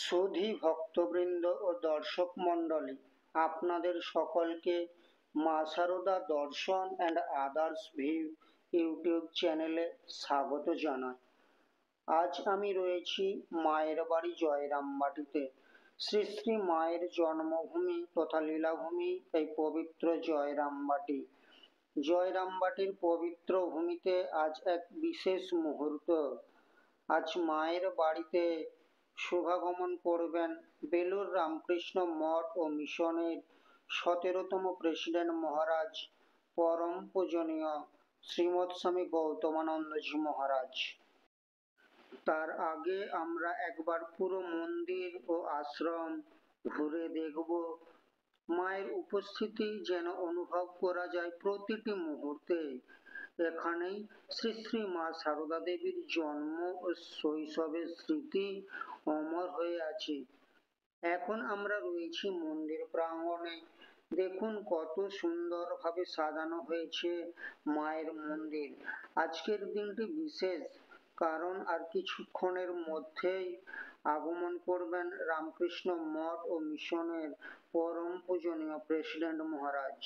সুধী ভক্তবৃন্দ ও দর্শক মণ্ডলী, আপনাদের সকলকে মা সারদা দর্শন অ্যান্ড আদার্স ভিউ ইউটিউব চ্যানেলে স্বাগত জানাই। আজ আমি রয়েছি মায়ের বাড়ি জয়রামবাটিতে। শ্রী শ্রী মায়ের জন্মভূমি তথা লীলাভূমি এই পবিত্র জয়রামবাটি। জয়রামবাটির পবিত্র ভূমিতে আজ এক বিশেষ মুহূর্ত। আজ মায়ের বাড়িতে শুভাগমন করবেন বেলুর রামকৃষ্ণ মঠ ও মিশনের 17তম প্রেসিডেন্ট মহারাজ, পরম পূজনীয় শ্রীমৎ স্বামী গৌতমানন্দজি মহারাজ। তার আগে আমরা একবার পুরো মন্দির ও আশ্রম ঘুরে দেখব। মায়ের উপস্থিতি যেন অনুভব করা যায় প্রতিটি মুহূর্তে। এখানেই শ্রী শ্রী মা সারদা দেবীর জন্ম ও শৈশবের স্মৃতি অমর হয়ে আছে। এখন আমরা রয়েছি মন্দির প্রাঙ্গণে। দেখুন কত সুন্দরভাবে সাজানো হয়েছে মায়ের মন্দির। আজকের দিনটি বিশেষ, কারণ আর কিছুক্ষণের মধ্যেই আগমন করবেন রামকৃষ্ণ মঠ ও মিশনের পরম পূজনীয় প্রেসিডেন্ট মহারাজ।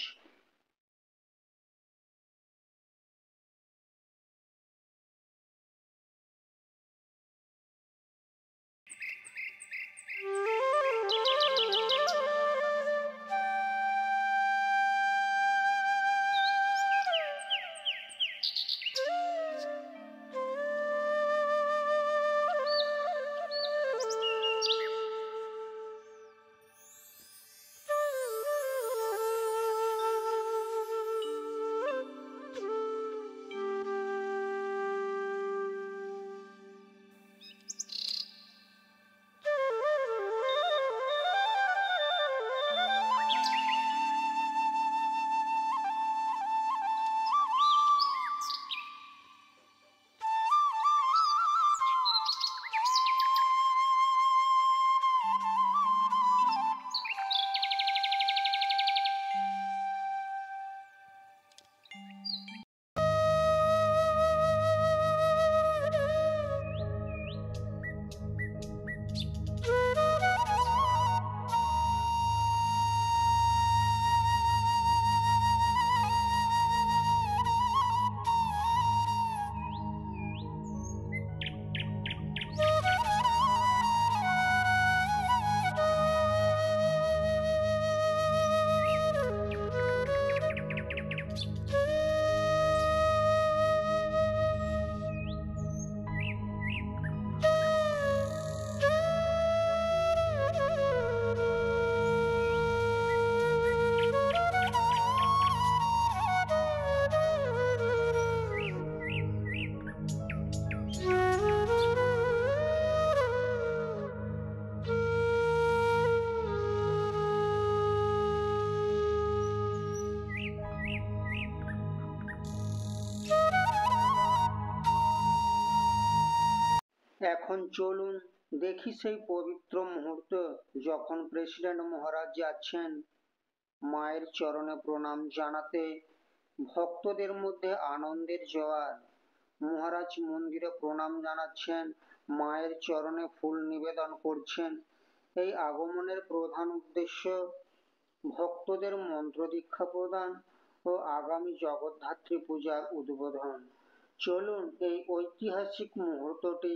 এখন চলুন দেখি সেই পবিত্র মুহূর্ত, যখন প্রেসিডেন্ট মহারাজ যাচ্ছেন মায়ের চরণে প্রণাম জানাতে। ভক্তদের মধ্যে আনন্দের জোয়ার। মহারাজ মন্দিরে প্রণাম জানাচ্ছেন, মায়ের চরণে ফুল নিবেদন করছেন। এই আগমনের প্রধান উদ্দেশ্য ভক্তদের মন্ত্র দীক্ষা প্রদান ও আগামী জগদ্ধাত্রী পূজার উদ্বোধন। চলুন এই ঐতিহাসিক মুহূর্তটি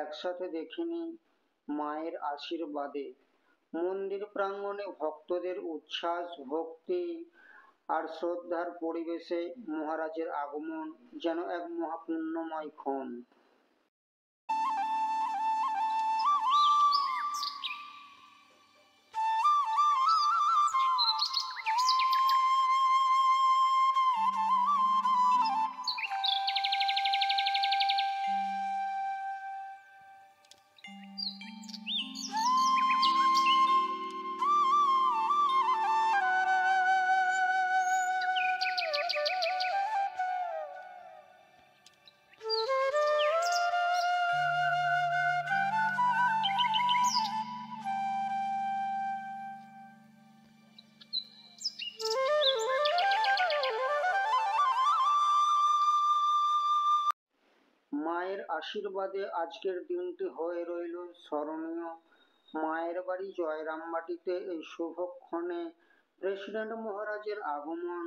একসাথে দেখে নিই মায়ের আশীর্বাদে। মন্দির প্রাঙ্গণে ভক্তদের উচ্ছ্বাস, ভক্তি আর শ্রদ্ধার পরিবেশে মহারাজের আগমন যেন এক মহাপুণ্যময় ক্ষণ। মায়ের আশীর্বাদে আজকের দিনটি হয়ে রইল স্মরণীয় মায়ের বাড়ি জয়রামবাটিতে এই শুভক্ষণে প্রেসিডেন্ট মহারাজের আগমন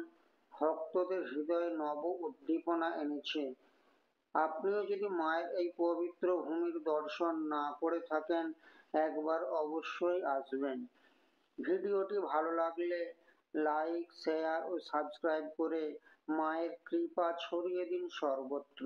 ভক্তদের হৃদয়ে নব উদ্দীপনা এনেছে। আপনিও যদি মায়ের এই পবিত্র ভূমির দর্শন না করে থাকেন, একবার অবশ্যই আসবেন। ভিডিওটি ভালো লাগলে লাইক, শেয়ার ও সাবস্ক্রাইব করে মায়ের কৃপা ছড়িয়ে দিন সর্বত্র।